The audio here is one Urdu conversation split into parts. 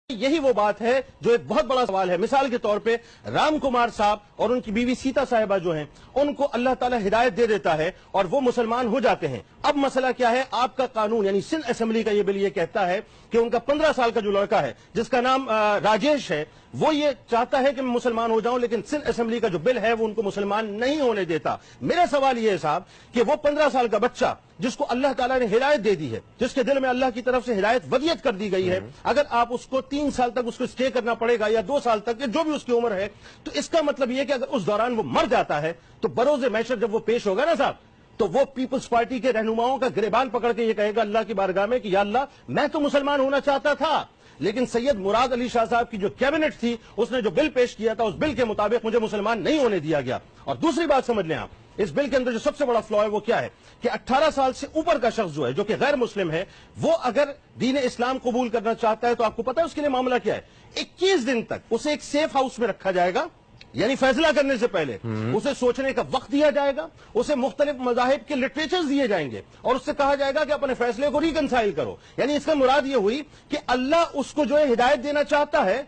یہی وہ بات ہے جو ایک بہت بڑا سوال ہے. مثال کے طور پہ رام کمار صاحب اور ان کی بیوی سیتا صاحبہ جو ہیں ان کو اللہ تعالیٰ ہدایت دے دیتا ہے اور وہ مسلمان ہو جاتے ہیں. اب مسئلہ کیا ہے؟ آپ کا قانون یعنی سندھ اسمبلی کا یہ بل یہ کہتا ہے کہ ان کا 15 سال کا جو لڑکا ہے جس کا نام راجیش ہے وہ یہ چاہتا ہے کہ میں مسلمان ہو جاؤں، لیکن سندھ اسمبلی کا جو بل ہے وہ ان کو مسلمان نہیں ہونے دیتا. میرا سوال یہ ہے صاحب کہ وہ 15 سال کا بچہ جس کو اللہ تعالیٰ نے ہدایت دے دی ہے، جس کے دل میں اللہ کی طرف سے ہدایت ودیت کر دی گئی ہے، اگر آپ اس کو 3 سال تک اس کو اسٹے کرنا پڑے گا یا 2 سال تک جو بھی اس کی عمر ہے، تو اس کا مطلب یہ کہ اگر اس دوران وہ مر جاتا ہے تو بروز محشر جب وہ پیش ہوگا نا صاحب، تو وہ پیپلز پارٹی کے رہنماؤں کا گریبان پکڑ کے یہ کہے گا اللہ کی بارگاہ میں کہ یا اللہ میں تو مسلمان ہونا چاہتا تھا، لیکن سید مراد علی شاہ صاحب کی جو کیبنٹ تھی اس نے جو بل پیش کیا تھا اس بل کے مطابق مجھے مسلمان نہیں ہونے دیا گیا. اور دوسری بات سمجھ لیں آپ، اس بل کے اندر جو سب سے بڑا فلا ہے وہ کیا ہے کہ 18 سال سے اوپر کا شخص جو ہے جو کہ غیر مسلم ہے وہ اگر دین اسلام قبول کرنا چاہتا ہے تو آپ کو پتا ہے اس کے لیے معاملہ کیا ہے؟ 21 دن تک اسے ایک سیف ہاؤس میں رکھا جائے گا، یعنی فیصلہ کرنے سے پہلے اسے سوچنے کا وقت دیا جائے گا، اسے مختلف مذاہب کے لٹریچرز دیے جائیں گے اور اس سے کہا جائے گا کہ اپنے فیصلے کو ریکنسائل کرو. یعنی اس کا مراد یہ ہوئی کہ اللہ اس کو جو ہے ہدایت دینا چاہتا ہے،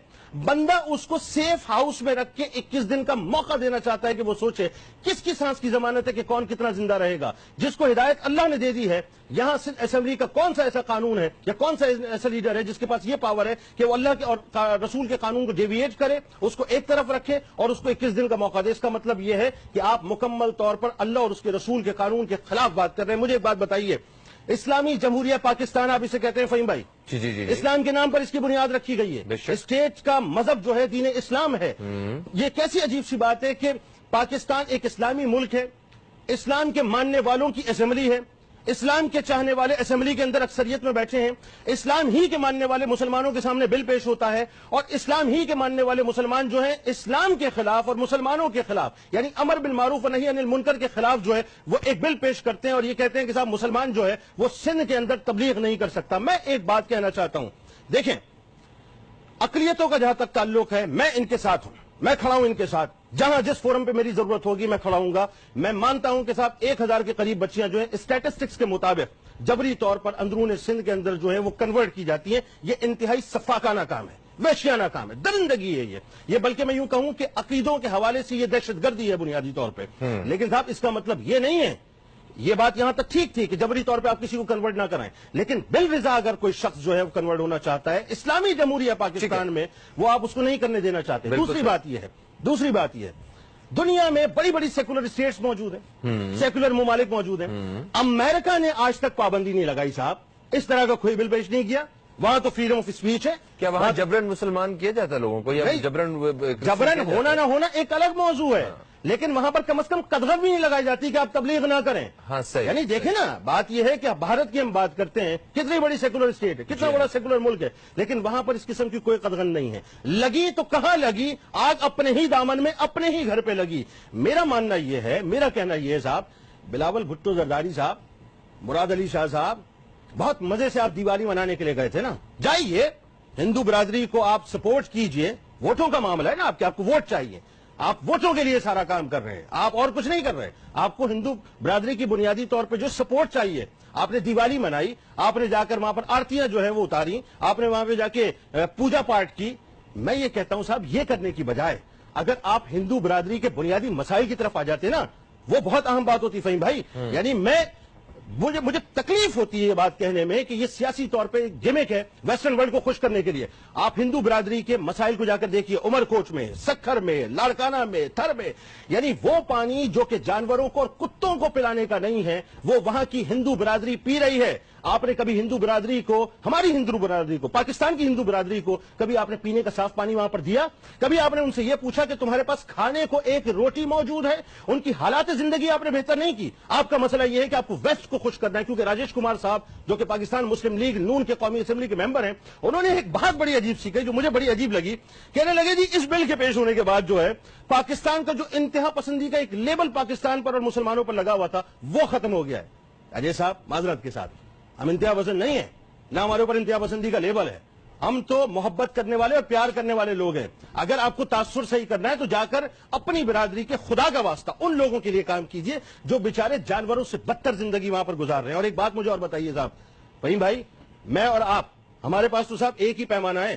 بندہ اس کو سیف ہاؤس میں رکھ کے 21 دن کا موقع دینا چاہتا ہے کہ وہ سوچے کس کی سانس کی ضمانت ہے کہ کون کتنا زندہ رہے گا. جس کو ہدایت اللہ نے دے دی ہے، یہاں سندھ اسمبلی کا کون سا ایسا قانون ہے یا کون سا ایسا لیڈر ہے جس کے پاس یہ پاور ہے کہ وہ اللہ کے اور رسول کے قانون کو ڈیویٹ کرے، اس کو ایک طرف رکھے اور اس کو 21 دن کا موقع دے؟ اس کا مطلب یہ ہے کہ آپ مکمل طور پر اللہ اور اس کے رسول کے قانون کے خلاف بات کر رہے ہیں. مجھے ایک بات بتائیے، اسلامی جمہوریہ پاکستان آپ اسے کہتے ہیں فہیم بھائی، جی اسلام کے نام پر اس کی بنیاد رکھی گئی ہے، اسٹیٹ کا مذہب جو ہے دین اسلام ہے. یہ کیسی عجیب سی بات ہے کہ پاکستان ایک اسلامی ملک ہے، اسلام کے ماننے والوں کی اسمبلی ہے، اسلام کے چاہنے والے اسمبلی کے اندر اکثریت میں بیٹھے ہیں، اسلام ہی کے ماننے والے مسلمانوں کے سامنے بل پیش ہوتا ہے اور اسلام ہی کے ماننے والے مسلمان جو ہیں اسلام کے خلاف اور مسلمانوں کے خلاف یعنی امر بالمعروف و نہی عن المنکر کے خلاف جو ہے وہ ایک بل پیش کرتے ہیں اور یہ کہتے ہیں کہ صاحب مسلمان جو ہے وہ سندھ کے اندر تبلیغ نہیں کر سکتا. میں ایک بات کہنا چاہتا ہوں، دیکھیں اقلیتوں کا جہاں تک تعلق ہے میں ان کے ساتھ ہوں، میں کھڑا ہوں ان کے ساتھ، جہاں جس فورم پہ میری ضرورت ہوگی میں کھڑا ہوں گا. میں مانتا ہوں کہ صاحب 1000 کے قریب بچیاں جو ہیں اسٹیٹسٹکس کے مطابق جبری طور پر اندرون سندھ کے اندر جو ہے وہ کنورٹ کی جاتی ہیں. یہ انتہائی سفاکانہ کام ہے، وحشیانہ کام ہے، درندگی ہے یہ بلکہ میں یوں کہوں کہ عقیدوں کے حوالے سے یہ دہشت گردی ہے بنیادی طور پہ. لیکن صاحب اس کا مطلب یہ نہیں ہے، یہ بات یہاں تک ٹھیک تھی کہ جبری طور پہ آپ کسی کو کنورٹ نہ کرائیں، لیکن بالرضا اگر کوئی شخص جو ہے وہ کنورٹ ہونا چاہتا ہے اسلامی جمہوریہ پاکستان میں وہ آپ اس کو نہیں کرنے دینا چاہتے. دوسری بات یہ ہے دنیا میں بڑی بڑی سیکولر اسٹیٹس موجود ہیں، سیکولر ممالک موجود ہیں. امریکہ نے آج تک پابندی نہیں لگائی صاحب، اس طرح کا کوئی بل پیش نہیں کیا. وہاں تو فریڈم آف اسپیچ ہے. کیا وہاں جبرن مسلمان کیا جاتا ہے لوگوں کو یا جبرن ہونا نہ ہونا ایک الگ موضوع ہے، لیکن وہاں پر کم از کم قدغن بھی نہیں لگائی جاتی کہ آپ تبلیغ نہ کریں. ہاں صحیح. یعنی دیکھیں نا، بات یہ ہے کہ بھارت کی ہم بات کرتے ہیں، کتنی بڑی سیکولر اسٹیٹ ہے، کتنا بڑا سیکولر ملک ہے، لیکن وہاں پر اس قسم کی کوئی قدغن نہیں ہے. لگی تو کہاں لگی؟ آگ اپنے ہی دامن میں اپنے ہی گھر پہ لگی. میرا ماننا یہ ہے، میرا کہنا یہ ہے صاحب، بلاول بھٹو زرداری صاحب، مراد علی شاہ صاحب، بہت مزے سے آپ دیوالی منانے کے لیے گئے تھے نا، جائیے ہندو برادری کو آپ سپورٹ کیجئے. ووٹوں کا معاملہ ہے نا، آپ کو ووٹ چاہیے، آپ ووٹوں کے لیے سارا کام کر رہے ہیں، آپ اور کچھ نہیں کر رہے. آپ کو ہندو برادری کی بنیادی طور پہ جو سپورٹ چاہیے، آپ نے دیوالی منائی، آپ نے جا کر وہاں پر آرتیاں جو ہے وہ اتاری، آپ نے وہاں پہ جا کے پوجا پاٹ کی. میں یہ کہتا ہوں صاحب یہ کرنے کی بجائے اگر آپ ہندو برادری کے بنیادی مسائل کی طرف آ جاتے نا، وہ بہت اہم بات ہوتی فہیم بھائی. یعنی مجھے تکلیف ہوتی ہے یہ بات کہنے میں کہ یہ سیاسی طور پہ گیمک ہے ویسٹرن ورلڈ کو خوش کرنے کے لیے. آپ ہندو برادری کے مسائل کو جا کر دیکھیے، عمر کوٹ میں، سکھر میں، لاڑکانہ میں، تھر میں، یعنی وہ پانی جو کہ جانوروں کو اور کتوں کو پلانے کا نہیں ہے وہ وہاں کی ہندو برادری پی رہی ہے. آپ نے کبھی ہندو برادری کو، ہماری ہندو برادری کو، پاکستان کی ہندو برادری کو کبھی آپ نے پینے کا صاف پانی وہاں پر دیا؟ کبھی آپ نے ان سے یہ پوچھا کہ تمہارے پاس کھانے کو ایک روٹی موجود ہے؟ ان کی حالات زندگی آپ نے بہتر نہیں کی. آپ کا مسئلہ یہ ہے کہ آپ کو ویسٹ کو خوش کرنا ہے، کیونکہ راجیش کمار صاحب جو کہ پاکستان مسلم لیگ نون کے قومی اسمبلی کے ممبر ہیں، انہوں نے ایک بہت بڑی عجیب سی کہی جو مجھے بڑی عجیب لگی. کہنے لگے جی اس بل کے پیش ہونے کے بعد جو ہے پاکستان کا جو انتہا پسندی کا ایک لیبل پاکستان پر اور مسلمانوں پر لگا ہوا تھا وہ ختم ہو گیا ہے. اجے صاحب معذرت کے ساتھ، ہم انتہا پسند نہیں ہیں، نہ ہمارے اوپر انتہا پسندی کا لیبل ہے. ہم تو محبت کرنے والے اور پیار کرنے والے لوگ ہیں. اگر آپ کو تاثر صحیح کرنا ہے تو جا کر اپنی برادری کے خدا کا واسطہ ان لوگوں کے لیے کام کیجئے جو بیچارے جانوروں سے بدتر زندگی وہاں پر گزار رہے ہیں. اور ایک بات مجھے اور بتائیے صاحب، فہیم بھائی، میں اور آپ، ہمارے پاس تو صاحب ایک ہی پیمانہ ہے.